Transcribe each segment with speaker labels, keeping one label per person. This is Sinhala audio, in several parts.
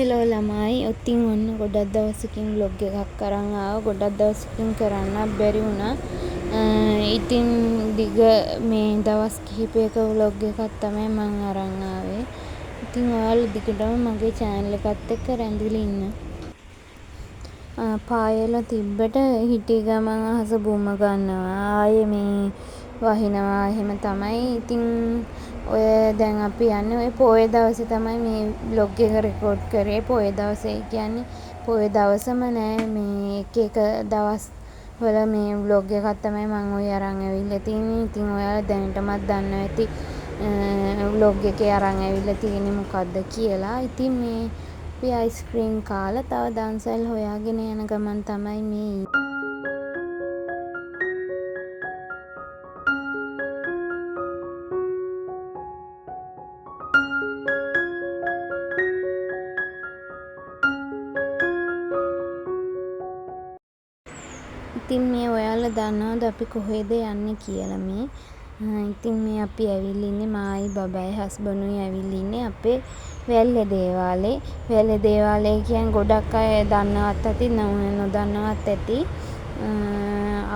Speaker 1: හෙලෝ ළමයි ඉතින් ඔන්න ගොඩක් දවසකින් vlog එකක් අරන් ආවා. ගොඩක් දවසකින් කරන්නත් බැරි වුණා. ඉතින් දිග මේ දවස් කිහිපයක vlog එකක් තමයි මම අරන් ආවේ. ඉතින් ඔයාලා දිගටම මගේ channel එකත් එක්ක රැඳිලා ඉන්න. පායල තිබ්බට හිටිය ගමන් අහස බුම ගන්නවා. ආයේ මේ වහිනවා එහෙම තමයි. ඉතින් ඔය දැන් අපි යන්නේ ඔය පොය දවසේ තමයි මේ vlog එක රෙකෝඩ් කරේ. පොය දවසේ කියන්නේ පොය දවසම නෑ මේ එක දවස් වල මේ vlog එකක් තමයි මම ඔය අරන් ඇවිල්ලා තියෙන්නේ. ඉතින් ඔයාලා දැනටමත් දන්නවා ඇති vlog එකේ අරන් ඇවිල්ලා තියෙන්නේ මොකද්ද කියලා. ඉතින් මේ අපි අයිස්ක්‍රීම් කාලා තව දන්සල් හොයාගෙන යන ගමන් තමයි මේ ඉතින් මේ ඔයාලා දන්නවද අපි කොහෙද යන්නේ කියලා මේ? ඉතින් මේ අපි ඇවිල්ලා ඉන්නේ මායි බබයි හස්බන්ඩුයි ඇවිල්ලා ඉන්නේ අපේ වැල්ලේ දේවාලේ. වැල්ලේ දේවාලේ කියන්නේ ගොඩක් අය දන්නවත් ඇති නොදන්නවත් ඇති.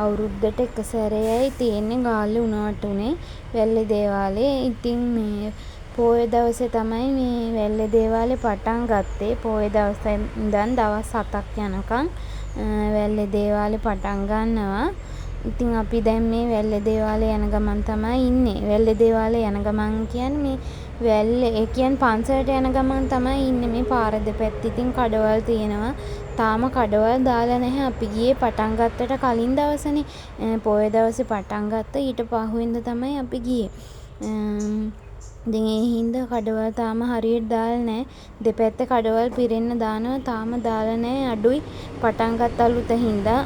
Speaker 1: අවුරුද්දට එක සැරේයි තියෙන්නේ ගාල්ලේ උණාට උනේ වැල්ලේ දේවාලේ. ඉතින් මේ පොය දවසේ තමයි මේ වැල්ලේ දේවාලේ පටන් ගත්තේ. පොය දවසේ ඉඳන් දවස් 7ක් යනකම් වැල්ලේ දේවාලේ පටන් ගන්නවා. ඉතින් අපි දැන් මේ වැල්ලේ දේවාලේ යන ගමන් තමයි ඉන්නේ. වැල්ලේ දේවාලේ යන ගමන් කියන්නේ මේ වැල්ලේ ඒ කියන්නේ පන්සලට යන ගමන් තමයි ඉන්නේ. මේ පාර දෙපැත්තේ ඉතින් කඩවල් තියෙනවා. තාම කඩවල් දාලා නැහැ. අපි ගියේ පටන් ගත්තට කලින් දවසනේ. පොය දවසේ පටන් ගත්තා. ඊට පහුවෙන්ද තමයි අපි ගියේ. ඉතින් ඒ හින්දා කඩවල් තාම හරියට දාලා නැහැ. දෙපැත්තේ කඩවල් පිරෙන්න දානවා. තාම දාලා නැහැ. අඩුයි පටන් ගත්ත අලුත හින්දා.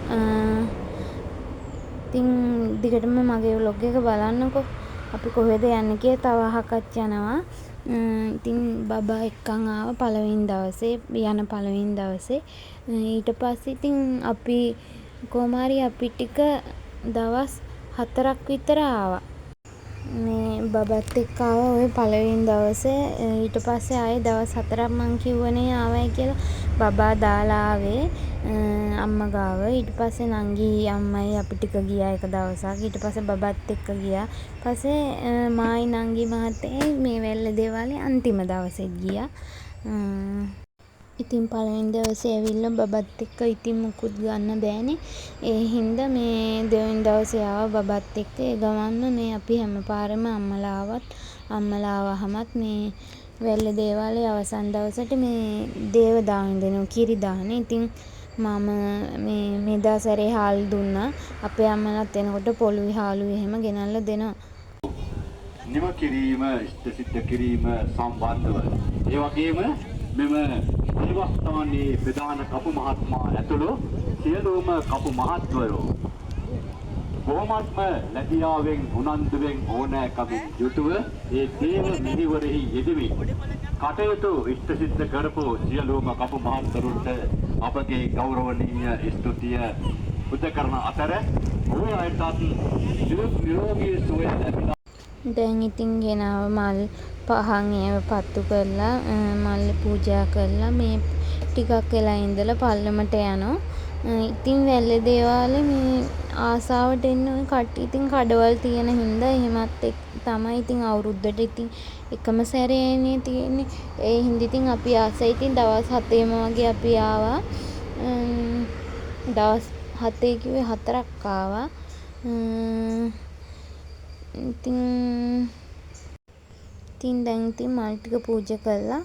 Speaker 1: ඉතින් දිගටම මගේ vlog එක බලන්නකෝ. අපි කොහෙද යන්නේ කියලා තව අහකට යනවා. ඉතින් බබා එක්කන් ආවා පළවෙනි දවසේ යන පළවෙනි දවසේ. ඊට පස්සේ ඉතින් අපි කොහොම හරි අපි ටික දවස් 4ක් විතර ආවා. මේ බබත් එක්ක ආවා ඔය පළවෙනි දවසේ. ඊට පස්සේ ආයේ දවස් 4ක් මං කිව්වනේ ආවයි කියලා. බබා දාලා ආවේ අම්මා ගාව. ඊට පස්සේ නංගි අම්මයි අපි ටික ගියා එක දවසක්. ඊට පස්සේ බබත් එක්ක ගියා. පස්සේ මායි නංගි මහත්තයයි මේ වැල්ලේ දේවාලේ අන්තිම දවසෙත් ගියා. ඉතින් පළවෙනි දවසේ ඇවිල්ලා බබත් එක්ක ඉතින් මුකුත් ගන්න බෑනේ. ඒ හින්දා මේ දෙවෙනි දවසේ ආවා බබත් එක්ක. ඒ ගමන්ම මේ අපි හැමපාරෙම අම්මලා ආවහමත් මේ වැල්ලේ දේවාලේ අවසන් දවසට මේ දේව දාන දෙනවා කිරි දාන. ඉතින් මම මේ දවසරේ හාල් දුන්නා. අපේ අම්මලාත් එනකොට පොළුයි හාලුයි එහෙම ගෙනල්ලා දෙනවා.
Speaker 2: නිම කිරීම ඉෂ්ට සිද්ධ කිරීම සම්බන්ධව ඒ වගේම මෙම දේවස්ථානයේ ප්‍රධාන කපු මහත්මයා ඇතුළු සියලුම කපු මහත්වරයෝ බොහොමත්ම ලැබියාවෙන් උනන්දුවෙන් ඕනෑකමින් යුතුව ඒ දේව මිහිවරෙහි යෙදෙමින් කටයුතු ඉෂ්ට සිද්ධ කරපු සියලුම කපු මහත්වරුන්ට අපගේ ගෞරවනීය ස්තුතිය පුද කරන අතර ඔය අයටත් නිරෝගී සුවය ලැබිලා
Speaker 1: දැන් ඉතින් ගෙනාව මල් පහන් ඒව පත්තු කරලා මල් පූජා කරලා මේ ටිකක් වෙලා ඉඳලා පල්ලමට යනවා. ඉතින් වැල්ලේ දේවාලේ මේ ආසාවට එන්න ඔය කට්ටිය ඉතින් කඩවල් තියෙන හින්දා එහෙමත් තමයි ඉතින් අවුරුද්දට ඉතින් එකම සැරේනේ තියෙන්නේ. ඒ හින්දා ඉතින් අපි ආසයි ඉතින් දවස් 7ෙම වගේ අපි ආවා. දවස් 7 කිව්වේ 4ක් ආවා. ඉතින් දැන් ඉතින් මල් ටික පූජා කළා.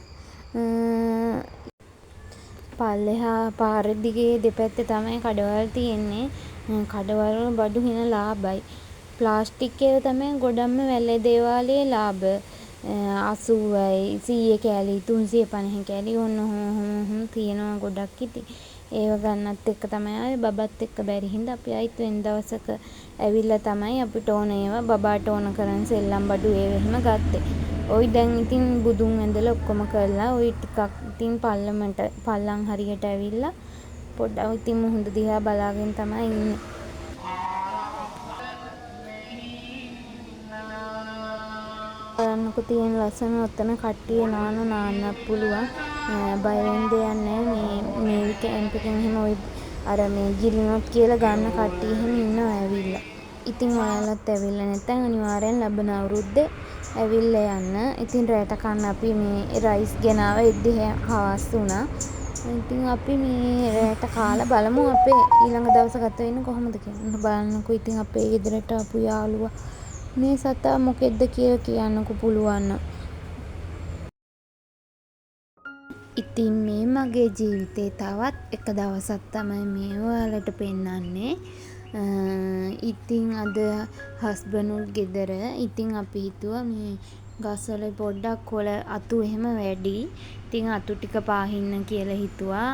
Speaker 1: පල්ලෙහා පාර දිගේ දෙපැත්තේ තමයි කඩවල් තියෙන්නේ. කඩවල් වල බඩු හින ලාභයි. ප්ලාස්ටික් ඒවා තමයි ගොඩක්ම වැල්ලේ දේවාලේ ලාභ. 80යි 100 කෑලි 350 කෑලි ඔන්න තියෙනවා ගොඩක් ඉතින්. ඒව ගන්නත් එක්ක තමයි ආවේ බබත් එක්ක බැරි හින්දා අපි ආයිත් වෙන දවසක ඇවිල්ලා තමයි අපිට ඕන ඒවා බබාට ඕන කරන් සෙල්ලම් බඩු ඒව එහෙම ගත්තේ. ওই දැන් ඉතින් බුදුන් ඇඳලා ඔක්කොම කරලා ওই ටිකක් ඉතින් පල්ලම් හරියට ඇවිල්ලා පොඩ්ඩක් ඉතින් මුහුද දිහා බලාගෙන තමයි ඉන්නේ. බලන්නකෝ තියෙන ලස්සන ඔතන කට්ටිය නාන්නත් පුළුවන්. බය වෙන්න දෙයක් නැහැ. මේ කැම්ප් එකෙන් එහෙම ඔය අර මේ ගිලිනොත් කියලා ගන්න කට්ටිය එහෙම ඉන්නවා ඇවිල්ලා. ඉතින් ඔයාලත් ඇවිල්ලා නැත්නම් අනිවාර්යෙන් ලබන අවුරුද්දේ ඇවිල්ලා යන්න. ඉතින් රැට කන්න අපි මේ රයිස් ගෙනාව එද්දි හවස් වුණා. ඉතින් අපි මේ රැට කාලා බලමු අපේ ඊළඟ දවස ගත වෙන්නේ කොහොමද කියලා. බලන්නකෝ ඉතින් අපේ ගෙදරට ආපු යාළුවා මේ සතා මොකෙද්ද කියලා කියන්නකෝ පුළුවන් නම්. ඉතින් මේ මගේ ජීවිතේ තවත් එක දවසක් තමයි මේ ඔයාලට පෙන්නන්නේ. ඉතින් අද හස්බන්ඩ්ුත් ගෙදර. ඉතින් අපි හිතුවා මේ ගස්වල පොඩ්ඩක් කොළ අතු එහෙම වැඩි. ඉතින් අතු ටික පාහින්න කියලා හිතුවා.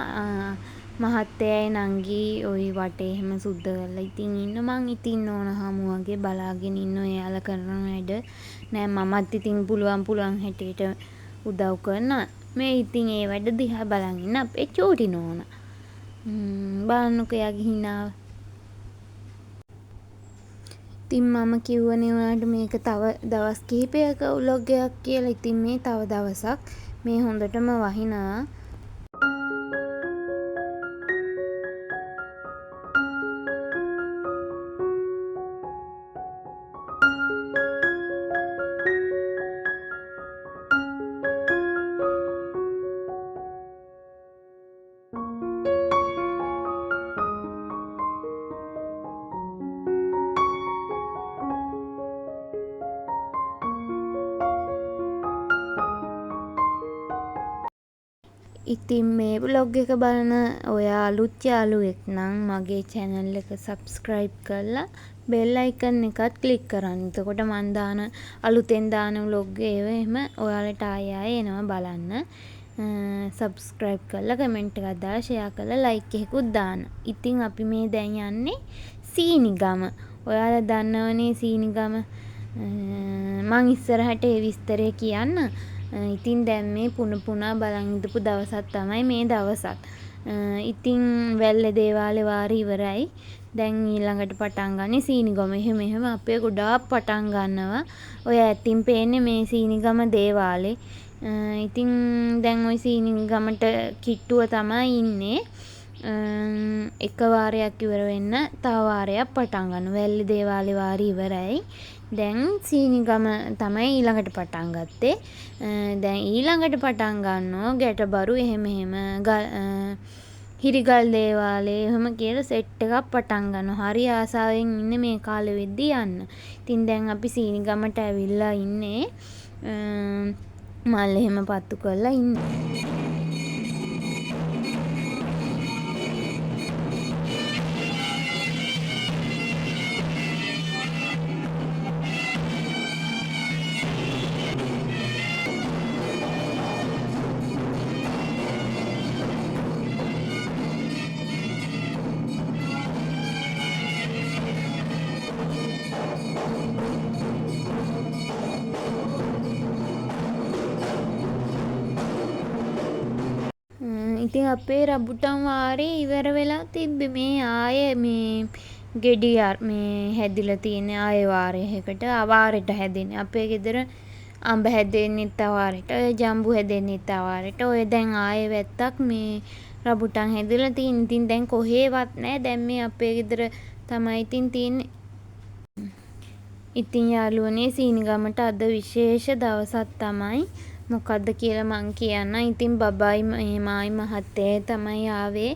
Speaker 1: මහත්තයයි නංගි ওই වටේ එහෙම සුද්ධ කරලා ඉතින් ඉන්න මං ඉතින් ඕන හමු වගේ බලාගෙන ඉන්න එයාලා කරන වැඩ. නෑ මමත් ඉතින් පුළුවන් හැටියට උදව් කරනවා. මේ ඉතින් ඒ වැඩ දිහා බලන් ඉන්න අපේ චූටි නෝනා. බලන්නකෝ එයාගේ හිනාව. ඉතින් මම කිව්වනේ ඔයාලට මේක තව දවස් කිහිපයක ව්ලොග් එකක් කියලා. ඉතින් මේ තව දවසක් මේ හොඳටම වහිනවා. ඉතින් මේ ව්ලොග් එක බලන ඔයා අලුත් යාළුවෙක් නම් මගේ channel එක subscribe කරලා bell icon එකත් click කරන්න. එතකොට මන් දාන අලුතෙන් දාන vlog ඒව එහෙම ඔයාලට ආයෙ එනවා බලන්න. subscribe කරලා comment එකක් දාලා share කරලා like එකකුත් දාන්න. ඉතින් අපි මේ දැන් යන්නේ සීනිගම. ඔයාලා දන්නවනේ සීනිගම. මං ඉස්සරහට ඒ විස්තරය කියන්න. ඉතින් දැන් මේ පුනා බලන් ඉඳපු දවසක් තමයි මේ දවසත්. ඉතින් වැල්ල දේවාලේ වාරි ඉවරයි. දැන් ඊළඟට පටන් ගන්නේ සීනිගම. එහෙම අපේ ගොඩාක් පටන් ගන්නවා. ඔය ඇතින් පේන්නේ මේ සීනිගම දේවාලේ. ඉතින් දැන් ওই සීනිගමට කිට්ටුව තමයි ඉන්නේ. එක වාරයක් ඉවර වෙන්න තව වාරයක් පටන් ගන්නවා. වැල්ල දේවාලේ වාරි ඉවරයි. දැන් සීනිගම තමයි ඊළඟට පටන් ගත්තේ. දැන් ඊළඟට පටන් ගන්නවා ගැටබරු එහෙම හිරිගල් දේවාලේ එහෙම කියලා සෙට් එකක් පටන් ගන්නවා. හරි ආසාවෙන් ඉන්නේ මේ කාලෙ වෙද්දි යන්න. ඉතින් දැන් අපි සීනිගමට ඇවිල්ලා ඉන්නේ. මල් එහෙම පත්තු කරලා ඉන්නේ. ඉතින් අපේ රඹුටන් වාරේ ඉවර වෙලා තිබ්බේ. මේ ආයේ මේ ගෙඩි මේ හැදිලා තියෙන ආයේ වාරයකට වාරෙට හැදෙන්නේ. අපේ ගෙදර අඹ හැදෙන්නෙත් වාරෙට, ඔය ජම්බු හැදෙන්නෙත් වාරෙට. ඔය දැන් ආයේ වැත්තක් මේ රඹුටන් හැදිලා තියෙන. ඉතින් දැන් කොහෙවත් නැහැ. දැන් මේ අපේ ගෙදර තමයි ඉතින් තියෙන්නේ. ඉතින් යාළුවනේ සීනිගමට අද විශේෂ දවසක් තමයි. මොකද්ද කියලා මං කියන්න. ඉතින් බබායි මායි මහත්තයයි තමයි ආවේ.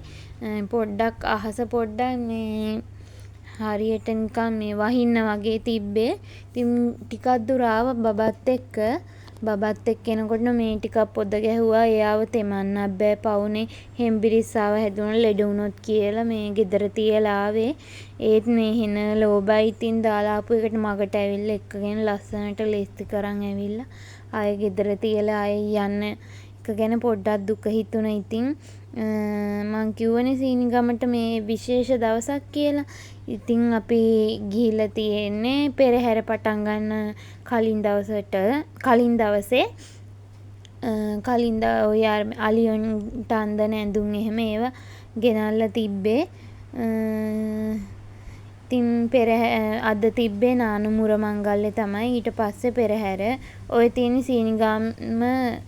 Speaker 1: පොඩ්ඩක් අහස පොඩ්ඩක් මේ හරියට නිකන් මේ වහින්න වගේ තිබ්බේ. ඉතින් ටිකක් දුර ආවා බබත් එක්ක. බබත් එක්ක එනකොට මේ ටිකක් පොද ගැහුවා. එයාව තෙමන්නත් බෑ පවුනේ හෙම්බිරිස්සාව හැදුණා ලෙඩ වුණොත් කියලා මේ ගෙදර තියලා ආවේ. ඒත් මේ හින ලෝබයි ඉතින් දාලා ආපු එකට මගට ඇවිල්ලා එක්කගෙන ලස්සනට ලේස්ති කරන් ඇවිල්ලා ආයෙ ගෙදර තියලා ආයෙ යන්න එක ගැන පොඩ්ඩක් දුක හිතුණා. ඉතින් මං කිව්වනේ සීනිගමට මේ විශේෂ දවසක් කියලා. ඉතින් අපි ගිහිල්ලා තියෙන්නේ පෙරහැර පටන් ගන්න කලින් දවසේ ඔය අලියන්ට අන්දන ඇඳුම් එහෙම ඒවා ගෙනල්ලා තිබ්බේ. ඉතින් අද තිබ්බේ නානුමුර මංගල්‍ය තමයි. ඊට පස්සේ පෙරහැර. ඔය තියෙන සීනිගම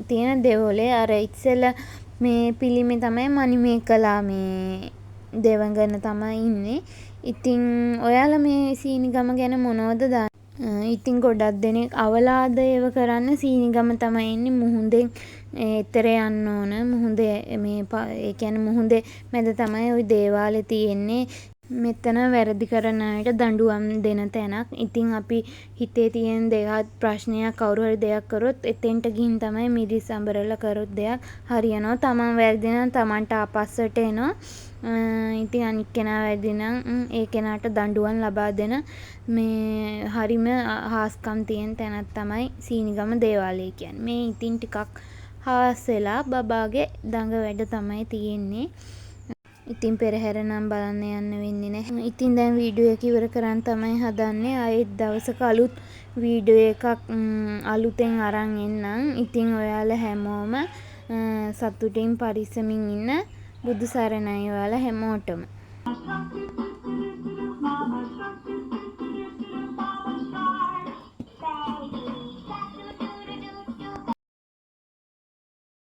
Speaker 1: තියෙන දෙවොලේ අර ඉස්සෙල්ලා මේ පිළිමේ තමයි මණිමේකලා මේ දෙවඟන තමයි ඉන්නේ. ඉතින් ඔයාලා මේ සීනිගම ගැන මොනවද දන්නේ? ඉතින් ගොඩක් දෙනෙක් අවලාද ඒව කරන්න සීනිගම තමයි ඉන්නේ. මුහුදෙන් එතෙර යන්න ඕන. මුහුදේ ඒ කියන්නේ මුහුදේ මැද තමයි ওই දේවාලේ තියෙන්නේ. මෙතන වැරදි කරන අයට දඬුවම් දෙන තැනක්. ඉතින් අපි හිතේ තියෙන දෙයක් ප්‍රශ්නයක් කවුරු හරි දෙයක් කරොත් එතෙන්ට ගිහින් තමයි මිරිස් අඹරලා කරොත් දෙයක් හරියනවා. තමන් වැරදි නම් තමන්ට ආපස්සට එනවා. ඉතින් අනිත් කෙනා වැරදි නම් ඒ කෙනාට දඬුවම් ලබා දෙන මේ හරිම හාස්කම් තියෙන තැනක් තමයි සීනිගම දේවාලය කියන්නේ. මේ ඉතින් ටිකක් හාස් වෙලා බබාගේ දඟ වැඩ තමයි තියෙන්නේ. ඉතින් පෙරහැර නම් බලන්න යන්න වෙන්නේ නැහැ. ඉතින් දැන් වීඩියෝ එක ඉවර කරන්න තමයි හදන්නේ. ආයෙත් දවසක අලුත් වීඩියෝ එකක් අලුතෙන් අරන් එන්නම්. ඉතින් ඔයාලා හැමෝම සතුටින් පරිස්සමින් ඉන්න. බුදු සරණයි ඔයාලා හැමෝටම.